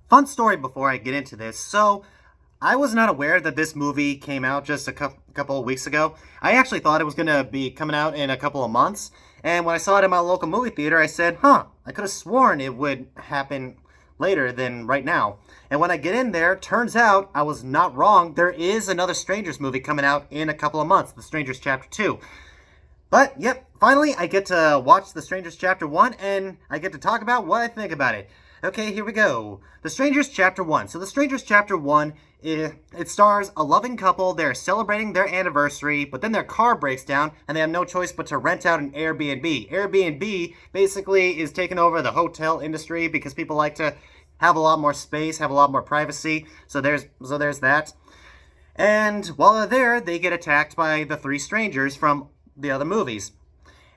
Fun story before I get into this. So, I was not aware that this movie came out just a couple of weeks ago. I actually thought it was going to be coming out in a couple of months. And when I saw it in my local movie theater, I said, I could have sworn it would happen later than right now. And when I get in there, turns out I was not wrong. There is another Strangers movie coming out in a couple of months, The Strangers Chapter 2. But, yep, finally I get to watch The Strangers Chapter 1, and I get to talk about what I think about it. Okay, here we go. The Strangers Chapter 1. So The Strangers Chapter 1, it stars a loving couple. They're celebrating their anniversary, but then their car breaks down, and they have no choice but to rent out an Airbnb. Airbnb basically is taking over the hotel industry because people like to have a lot more space, have a lot more privacy. So there's that. And while they're there, they get attacked by the three strangers from the other movies.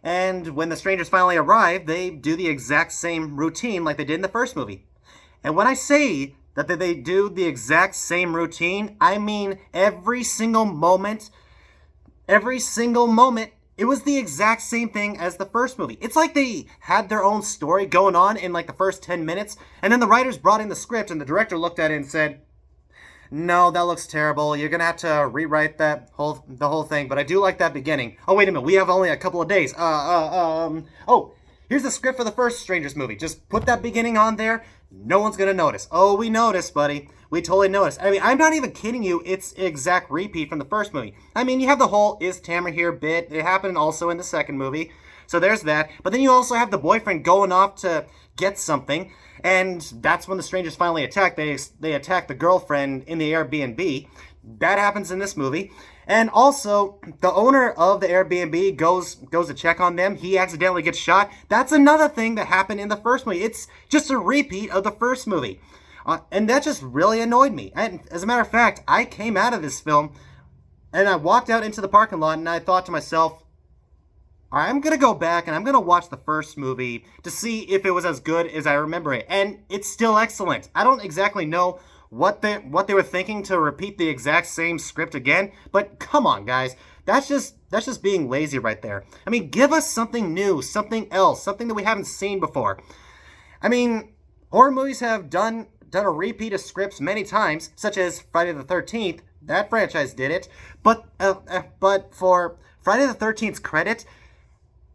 And when the strangers finally arrive, they do the exact same routine like they did in the first movie. And when I say that they do the exact same routine, I mean every single moment, it was the exact same thing as the first movie. It's like they had their own story going on in like the first 10 minutes, and then the writers brought in the script, and the director looked at it and said, "No, that looks terrible. You're gonna have to rewrite the whole thing, but I do like that beginning. Oh, wait a minute, we have only a couple of days. Oh, here's the script for the first Strangers movie. Just put that beginning on there. No one's gonna notice." Oh, we noticed, buddy. We totally noticed. I mean, I'm not even kidding you. It's an exact repeat from the first movie. I mean, you have the whole "is Tamara here" bit. It happened also in the second movie. So there's that. But then you also have the boyfriend going off to get something. And that's when the strangers finally attack. They attack the girlfriend in the Airbnb. That happens in this movie. And also, the owner of the Airbnb goes to check on them. He accidentally gets shot. That's another thing that happened in the first movie. It's just a repeat of the first movie. And that just really annoyed me. And as a matter of fact, I came out of this film and I walked out into the parking lot and I thought to myself, I'm going to go back and I'm going to watch the first movie to see if it was as good as I remember it. And it's still excellent. I don't exactly know what they were thinking to repeat the exact same script again, but come on, guys. That's just being lazy right there. I mean, give us something new, something else, something that we haven't seen before. I mean, horror movies have done a repeat of scripts many times, such as Friday the 13th. That franchise did it. But for Friday the 13th's credit,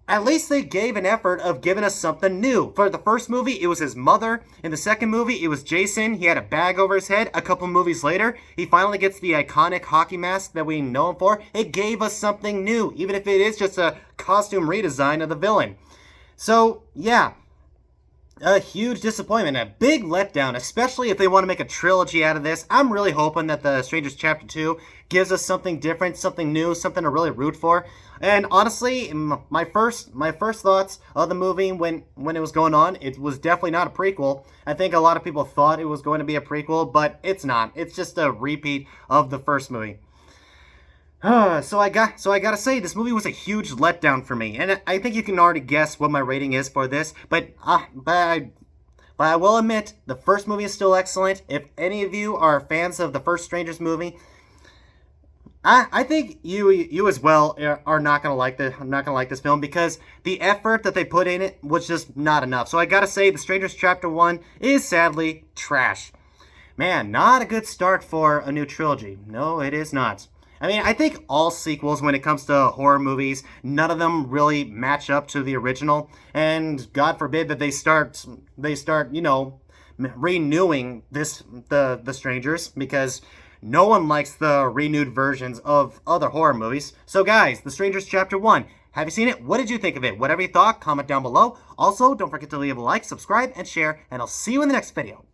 at least they gave an effort of giving us something new. For the first movie, it was his mother. In the second movie, it was Jason. He had a bag over his head. A couple movies later, he finally gets the iconic hockey mask that we know him for. It gave us something new, even if it is just a costume redesign of the villain. So, yeah. A huge disappointment, a big letdown, especially if they want to make a trilogy out of this. I'm really hoping that The Strangers Chapter 2 gives us something different, something new, something to really root for. And honestly, my first thoughts of the movie when it was going on, it was definitely not a prequel. I think a lot of people thought it was going to be a prequel, but it's not. It's just a repeat of the first movie. So I gotta say, this movie was a huge letdown for me, and I think you can already guess what my rating is for this. But I will admit, the first movie is still excellent. If any of you are fans of the first Strangers movie, I think you as well are not gonna like this film because the effort that they put in it was just not enough. So I gotta say, The Strangers Chapter 1 is sadly trash. Man, not a good start for a new trilogy. No, it is not. I mean, I think all sequels, when it comes to horror movies, none of them really match up to the original. And God forbid that they start, renewing the Strangers, because no one likes the renewed versions of other horror movies. So guys, The Strangers Chapter 1. Have you seen it? What did you think of it? Whatever you thought, comment down below. Also, don't forget to leave a like, subscribe, and share, and I'll see you in the next video.